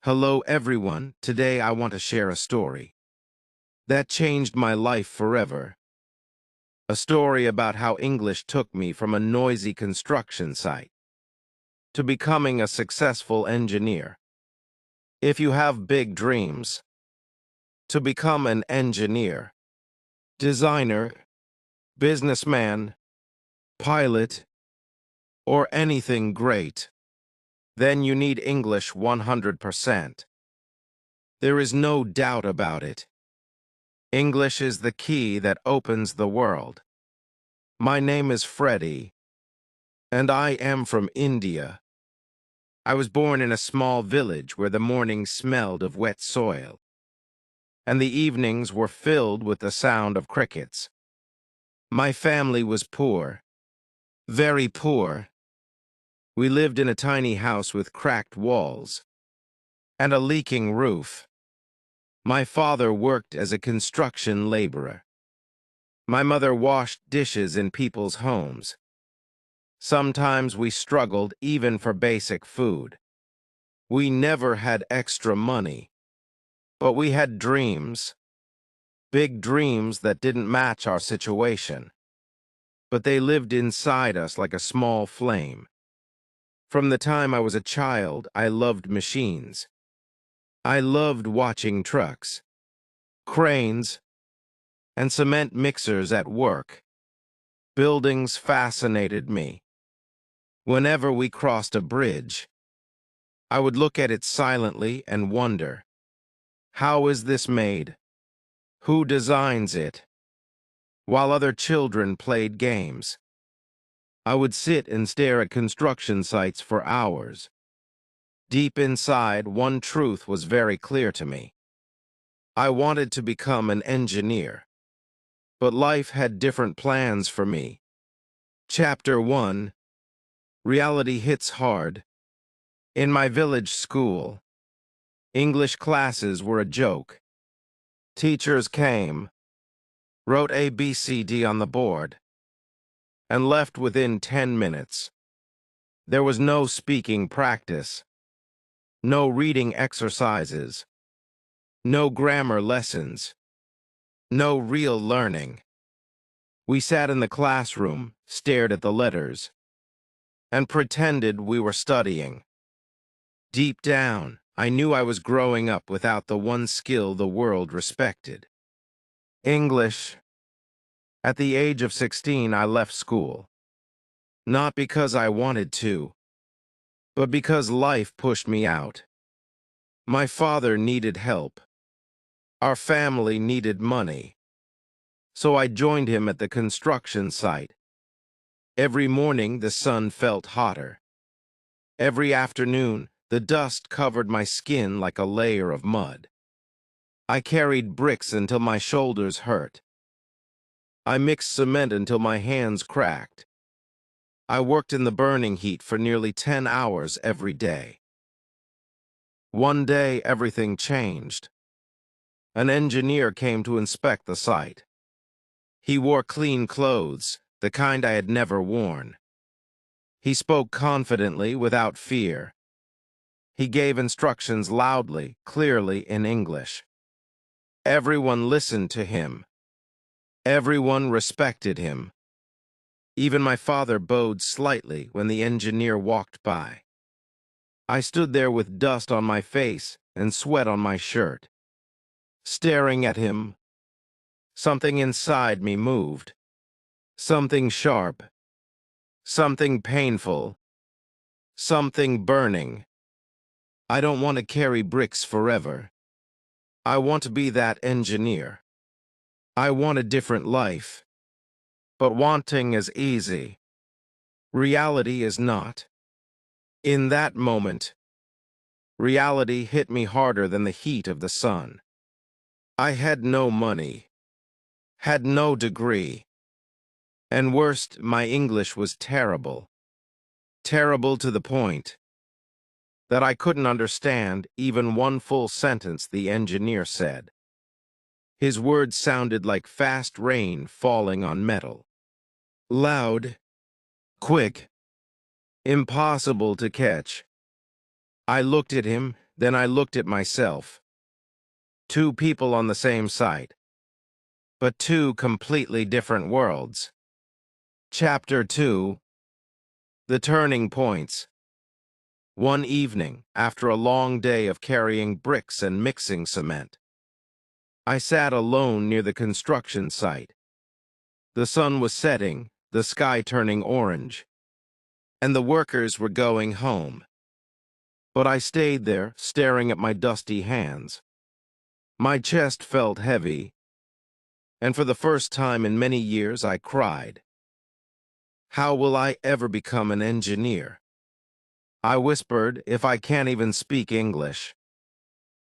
Hello everyone, today I want to share a story that changed my life forever. A story about how English took me from a noisy construction site to becoming a successful engineer. If you have big dreams, to become an engineer, designer, businessman, pilot, or anything great, then you need English 100%. There is no doubt about it. English is the key that opens the world. My name is Freddie, and I am from India. I was born in a small village where the mornings smelled of wet soil, and the evenings were filled with the sound of crickets. My family was poor, very poor. We lived in a tiny house with cracked walls and a leaking roof. My father worked as a construction laborer. My mother washed dishes in people's homes. Sometimes we struggled even for basic food. We never had extra money, but we had dreams, big dreams that didn't match our situation, but they lived inside us like a small flame. From the time I was a child, I loved machines. I loved watching trucks, cranes, and cement mixers at work. Buildings fascinated me. Whenever we crossed a bridge, I would look at it silently and wonder, how is this made? Who designs it? While other children played games, I would sit and stare at construction sites for hours. Deep inside, one truth was very clear to me. I wanted to become an engineer, but life had different plans for me. Chapter 1: Reality Hits Hard. In my village school, English classes were a joke. Teachers came, wrote ABCD on the board, and left within 10 minutes. There was no speaking practice, no reading exercises, no grammar lessons, no real learning. We sat in the classroom, stared at the letters, and pretended we were studying. Deep down, I knew I was growing up without the one skill the world respected: English. At the age of 16, I left school. Not because I wanted to, but because life pushed me out. My father needed help. Our family needed money. So I joined him at the construction site. Every morning, the sun felt hotter. Every afternoon, the dust covered my skin like a layer of mud. I carried bricks until my shoulders hurt. I mixed cement until my hands cracked. I worked in the burning heat for nearly 10 hours every day. One day, everything changed. An engineer came to inspect the site. He wore clean clothes, the kind I had never worn. He spoke confidently, without fear. He gave instructions loudly, clearly in English. Everyone listened to him. Everyone respected him. Even my father bowed slightly when the engineer walked by. I stood there with dust on my face and sweat on my shirt. Staring at him, something inside me moved. Something sharp. Something painful. Something burning. I don't want to carry bricks forever. I want to be that engineer. I want a different life. But wanting is easy. Reality is not. In that moment, reality hit me harder than the heat of the sun. I had no money, had no degree, and worst, my English was terrible. Terrible to the point that I couldn't understand even one full sentence the engineer said. His words sounded like fast rain falling on metal. Loud, quick, impossible to catch. I looked at him, Then I looked at myself. Two people on the same site, but two completely different worlds. Chapter 2: The Turning Points. One evening, after a long day of carrying bricks and mixing cement, I sat alone near the construction site. The sun was setting, the sky turning orange, and the workers were going home. But I stayed there, staring at my dusty hands. My chest felt heavy, and for the first time in many years I cried. How will I ever become an engineer? I whispered, if I can't even speak English.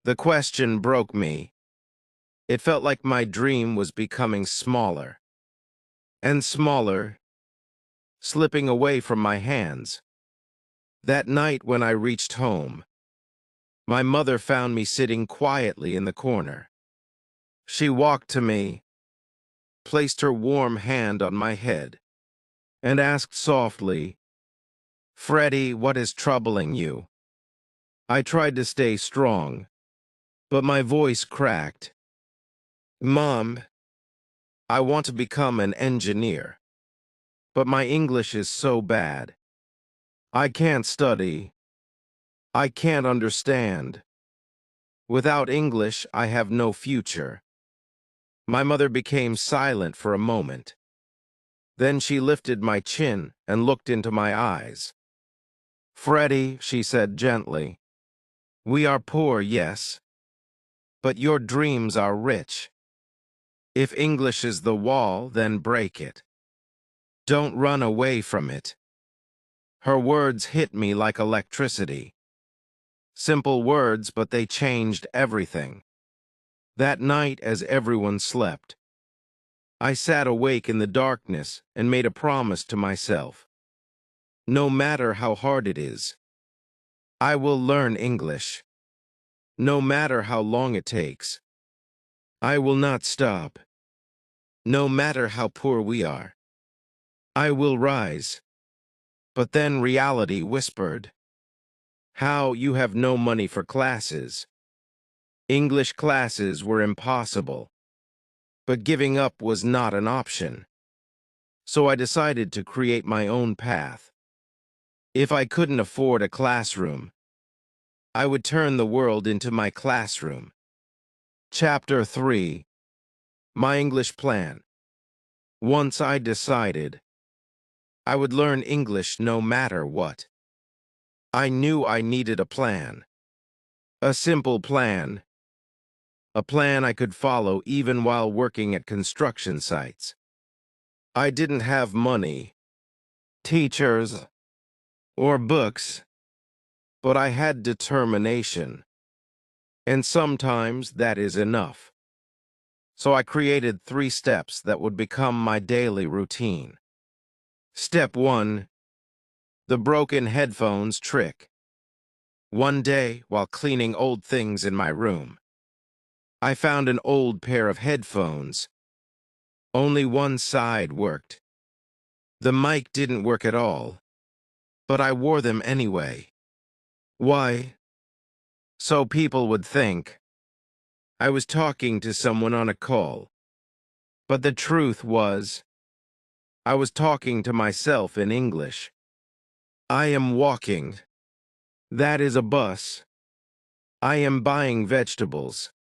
The question broke me. It felt like my dream was becoming smaller and smaller, slipping away from my hands. That night when I reached home, my mother found me sitting quietly in the corner. She walked to me, placed her warm hand on my head, and asked softly, "Freddie, what is troubling you?" I tried to stay strong, but my voice cracked. "Mom, I want to become an engineer, but my English is so bad. I can't study. I can't understand. Without English, I have no future." My mother became silent for a moment. Then she lifted my chin and looked into my eyes. "Freddie," she said gently, "we are poor, yes, but your dreams are rich. If English is the wall, then break it. Don't run away from it." Her words hit me like electricity. Simple words, but they changed everything. That night, as everyone slept, I sat awake in the darkness and made a promise to myself. No matter how hard it is, I will learn English. No matter how long it takes, I will not stop. No matter how poor we are, I will rise. But then reality whispered, "How, you have no money for classes." English classes were impossible, but giving up was not an option. So I decided to create my own path. If I couldn't afford a classroom, I would turn the world into my classroom. Chapter 3: My English Plan. Once I decided, I would learn English no matter what. I knew I needed a plan. A simple plan. A plan I could follow even while working at construction sites. I didn't have money, teachers, or books, but I had determination. And sometimes that is enough. So I created 3 steps that would become my daily routine. Step 1: the broken headphones trick. One day, while cleaning old things in my room, I found an old pair of headphones. Only one side worked. The mic didn't work at all, but I wore them anyway. Why? So people would think I was talking to someone on a call. But the truth was, I was talking to myself in English. I am walking. That is a bus. I am buying vegetables.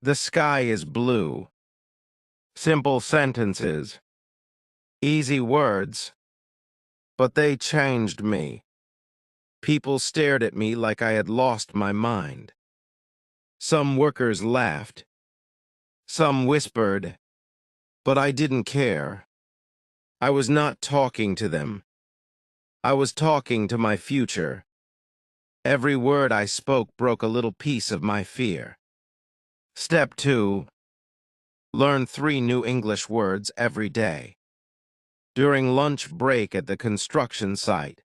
The sky is blue. Simple sentences. Easy words. But they changed me. People stared at me like I had lost my mind. Some workers laughed. Some whispered. But I didn't care. I was not talking to them. I was talking to my future. Every word I spoke broke a little piece of my fear. Step 2: learn 3 new English words every day. During lunch break at the construction site,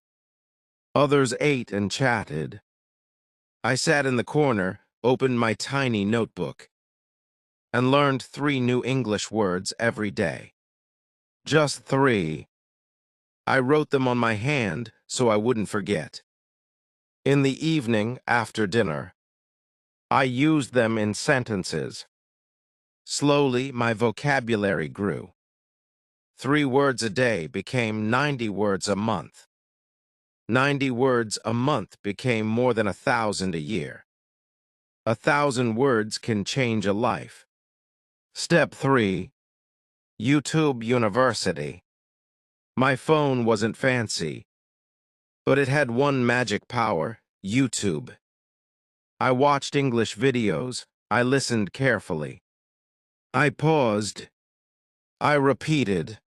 others ate and chatted. I sat in the corner, opened my tiny notebook, and learned 3 new English words every day. Just 3. I wrote them on my hand so I wouldn't forget. In the evening, after dinner, I used them in sentences. Slowly, my vocabulary grew. 3 words a day became 90 words a month. 90 words a month became more than 1,000 a year. 1,000 words can change a life. Step 3. YouTube University. My phone wasn't fancy, but it had one magic power: YouTube. I watched English videos. I listened carefully. I paused. I repeated.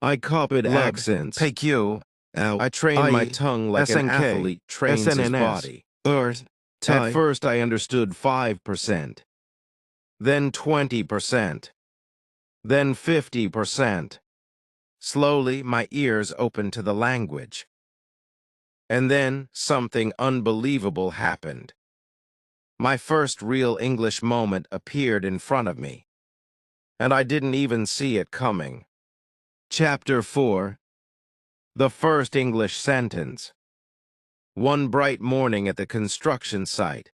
I copied accents. PQ, I trained my tongue like an SNK, athlete trains his body. At first, I understood 5%, then 20%, then 50%. Slowly, my ears opened to the language. And then something unbelievable happened. My first real English moment appeared in front of me, and I didn't even see it coming. Chapter 4. The first English sentence. One bright morning at the construction site,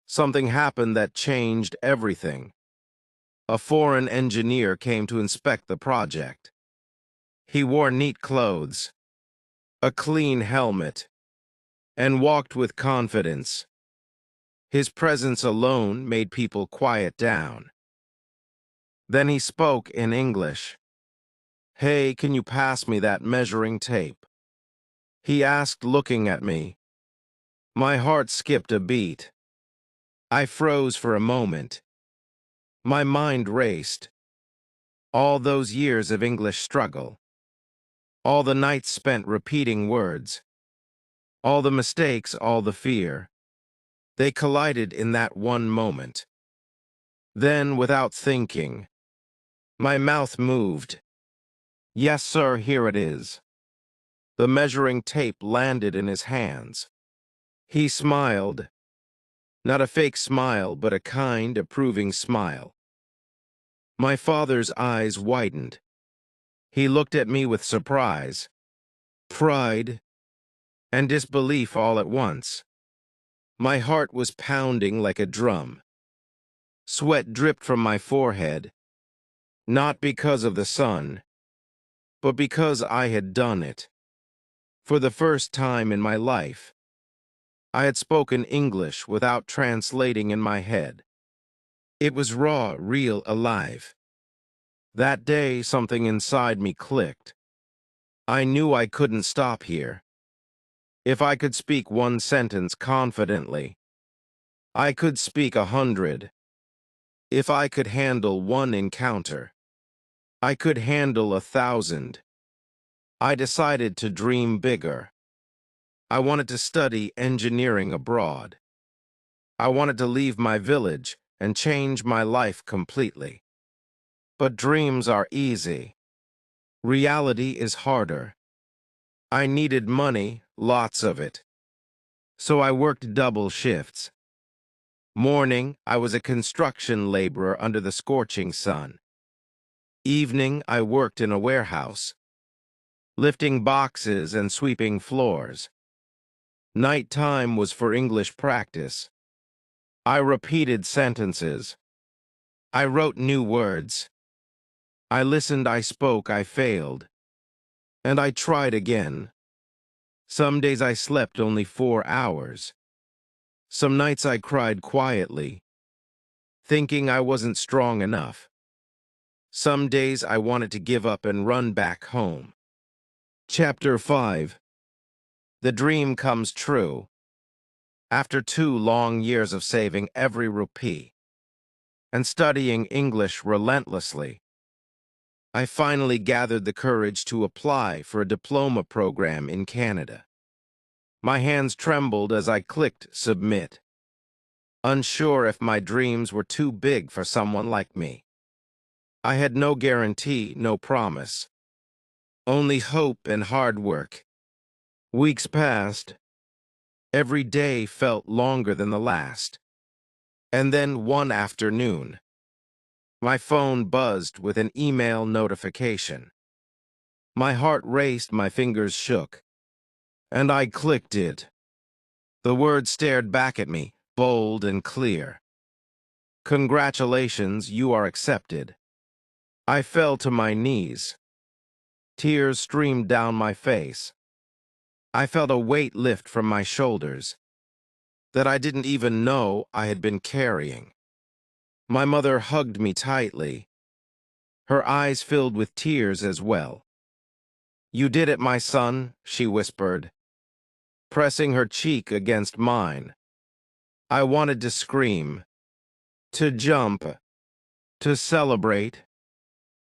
something happened that changed everything. A foreign engineer came to inspect the project. He wore neat clothes, a clean helmet, and walked with confidence. His presence alone made people quiet down. Then he spoke in English. "Hey, can you pass me that measuring tape?" he asked, looking at me. My heart skipped a beat. I froze for a moment. My mind raced. All those years of English struggle. All the nights spent repeating words. All the mistakes, all the fear. They collided in that one moment. Then, without thinking, my mouth moved. "Yes, sir, here it is." The measuring tape landed in his hands. He smiled. Not a fake smile, but a kind, approving smile. My father's eyes widened. He looked at me with surprise, pride, and disbelief all at once. My heart was pounding like a drum. Sweat dripped from my forehead, not because of the sun, but because I had done it. For the first time in my life, I had spoken English without translating in my head. It was raw, real, alive. That day, something inside me clicked. I knew I couldn't stop here. If I could speak one sentence confidently, I could speak 100. If I could handle one encounter, I could handle 1,000. I decided to dream bigger. I wanted to study engineering abroad. I wanted to leave my village and change my life completely. But dreams are easy. Reality is harder. I needed money, lots of it. So I worked double shifts. Morning, I was a construction laborer under the scorching sun. Evening, I worked in a warehouse, lifting boxes and sweeping floors. Nighttime was for English practice. I repeated sentences. I wrote new words. I listened, I spoke, I failed. And I tried again. Some days I slept only 4 hours. Some nights I cried quietly, thinking I wasn't strong enough. Some days I wanted to give up and run back home. Chapter 5. The dream comes true. After 2 long years of saving every rupee and studying English relentlessly, I finally gathered the courage to apply for a diploma program in Canada. My hands trembled as I clicked submit, unsure if my dreams were too big for someone like me. I had no guarantee, no promise, only hope and hard work. Weeks passed. Every day felt longer than the last. And then one afternoon, my phone buzzed with an email notification. My heart raced, my fingers shook, and I clicked it. The words stared back at me, bold and clear. Congratulations, you are accepted. I fell to my knees. Tears streamed down my face. I felt a weight lift from my shoulders that I didn't even know I had been carrying. My mother hugged me tightly, her eyes filled with tears as well. "You did it, my son," she whispered, pressing her cheek against mine. I wanted to scream, to jump, to celebrate,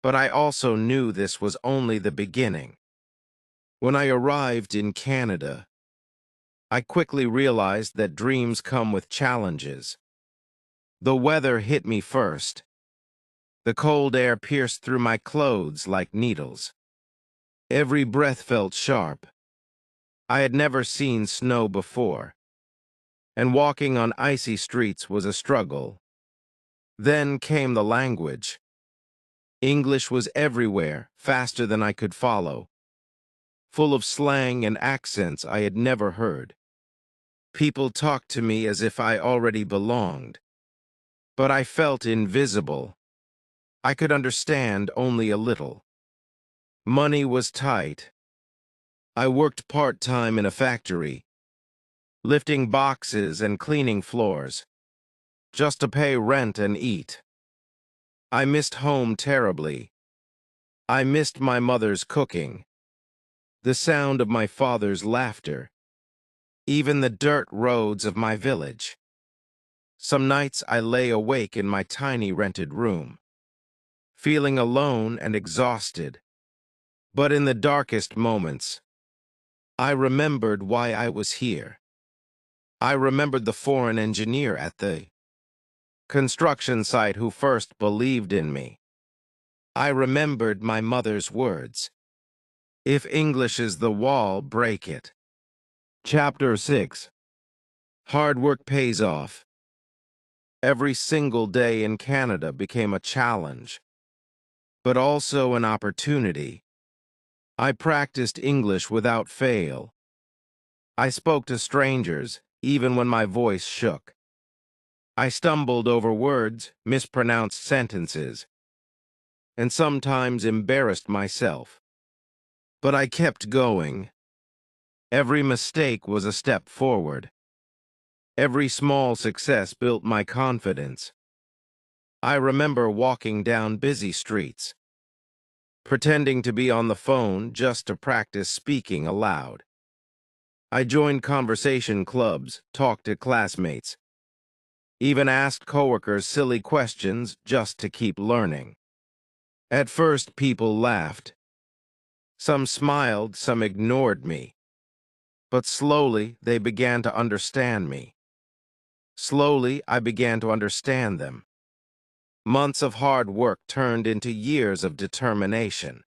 but I also knew this was only the beginning. When I arrived in Canada, I quickly realized that dreams come with challenges. The weather hit me first. The cold air pierced through my clothes like needles. Every breath felt sharp. I had never seen snow before, and walking on icy streets was a struggle. Then came the language. English was everywhere, faster than I could follow, full of slang and accents I had never heard. People talked to me as if I already belonged, but I felt invisible. I could understand only a little. Money was tight. I worked part-time in a factory, lifting boxes and cleaning floors, just to pay rent and eat. I missed home terribly. I missed my mother's cooking, the sound of my father's laughter, even the dirt roads of my village. Some nights I lay awake in my tiny rented room, feeling alone and exhausted. But in the darkest moments, I remembered why I was here. I remembered the foreign engineer at the construction site who first believed in me. I remembered my mother's words. If English is the wall, break it. Chapter 6. Hard work pays off. Every single day in Canada became a challenge, but also an opportunity. I practiced English without fail. I spoke to strangers, even when my voice shook. I stumbled over words, mispronounced sentences, and sometimes embarrassed myself. But I kept going. Every mistake was a step forward. Every small success built my confidence. I remember walking down busy streets, pretending to be on the phone just to practice speaking aloud. I joined conversation clubs, talked to classmates, even asked coworkers silly questions just to keep learning. At first, people laughed. Some smiled, some ignored me. But slowly, they began to understand me. Slowly, I began to understand them. Months of hard work turned into years of determination.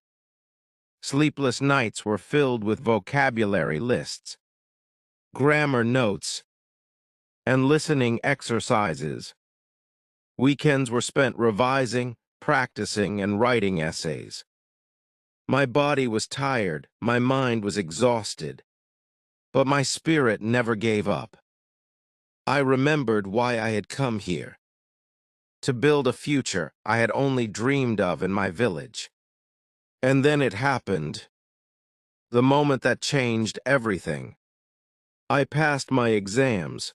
Sleepless nights were filled with vocabulary lists, grammar notes, and listening exercises. Weekends were spent revising, practicing, and writing essays. My body was tired, my mind was exhausted, but my spirit never gave up. I remembered why I had come here: to build a future I had only dreamed of in my village. And then it happened, the moment that changed everything. I passed my exams.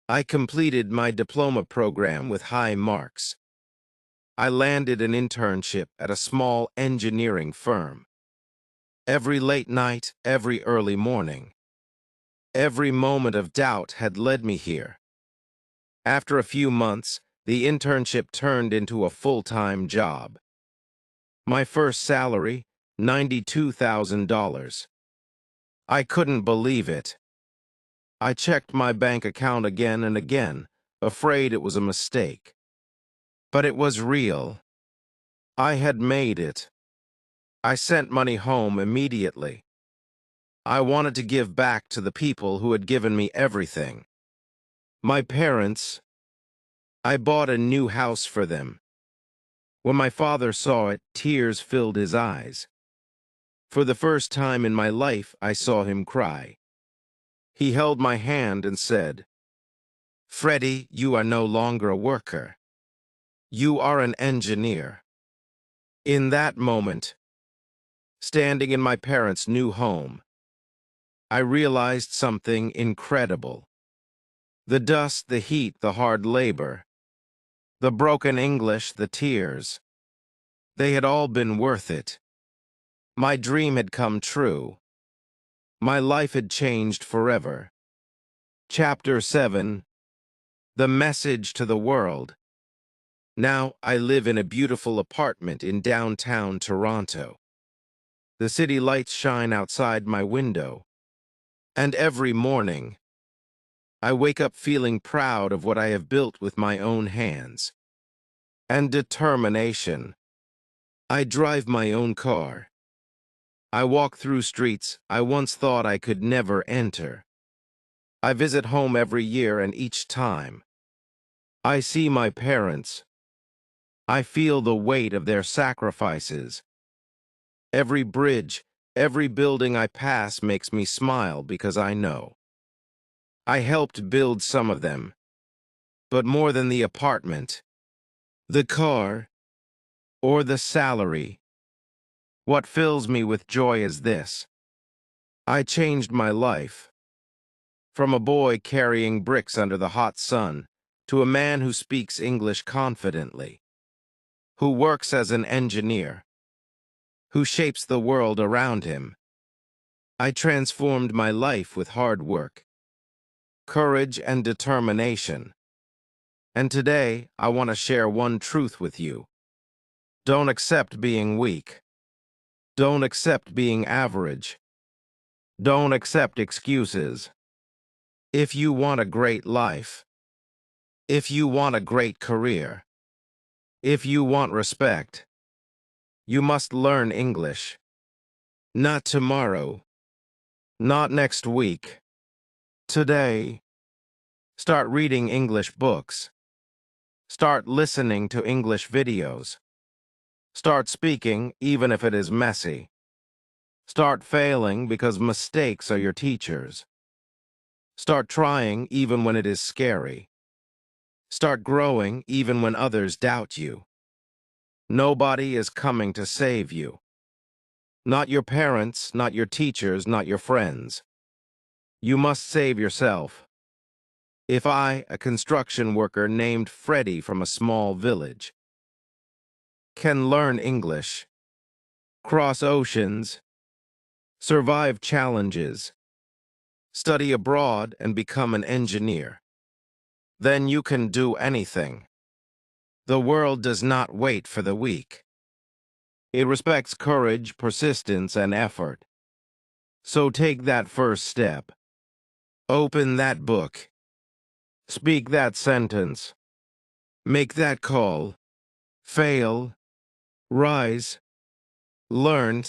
I completed my diploma program with high marks. I landed an internship at a small engineering firm. Every late night, every early morning, every moment of doubt had led me here. After a few months, the internship turned into a full-time job. My first salary, $92,000. I couldn't believe it. I checked my bank account again and again, afraid it was a mistake. But it was real. I had made it. I sent money home immediately. I wanted to give back to the people who had given me everything. My parents. I bought a new house for them. When my father saw it, tears filled his eyes. For the first time in my life, I saw him cry. He held my hand and said, "Freddie, you are no longer a worker. You are an engineer." In that moment, standing in my parents' new home, I realized something incredible. The dust, the heat, the hard labor, the broken English, the tears, they had all been worth it. My dream had come true. My life had changed forever. Chapter 7: The Message to the World. Now I live in a beautiful apartment in downtown Toronto. The city lights shine outside my window, and every morning, I wake up feeling proud of what I have built with my own hands. And determination. I drive my own car. I walk through streets I once thought I could never enter. I visit home every year, and each time, I see my parents. I feel the weight of their sacrifices. Every bridge, every building I pass makes me smile because I know I helped build some of them. But more than the apartment, the car, or the salary, what fills me with joy is this: I changed my life. From a boy carrying bricks under the hot sun to a man who speaks English confidently, who works as an engineer, who shapes the world around him. I transformed my life with hard work, courage, and determination. And today, I want to share one truth with you. Don't accept being weak. Don't accept being average. Don't accept excuses. If you want a great life, if you want a great career, if you want respect, you must learn English. Not tomorrow, not next week. Today, start reading English books. Start listening to English videos. Start speaking, even if it is messy. Start failing because mistakes are your teachers. Start trying even when it is scary. Start growing even when others doubt you. Nobody is coming to save you. Not your parents, not your teachers, not your friends. You must save yourself. If I, a construction worker named Freddie from a small village, can learn English, cross oceans, survive challenges, study abroad, and become an engineer, then you can do anything. The world does not wait for the weak. It respects courage, persistence, and effort. So take that first step. Open that book. Speak that sentence. Make that call. Fail. Rise. Learn.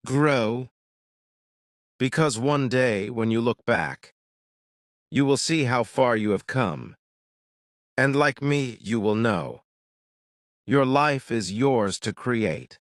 Grow. Because one day, when you look back, you will see how far you have come. And like me, you will know your life is yours to create.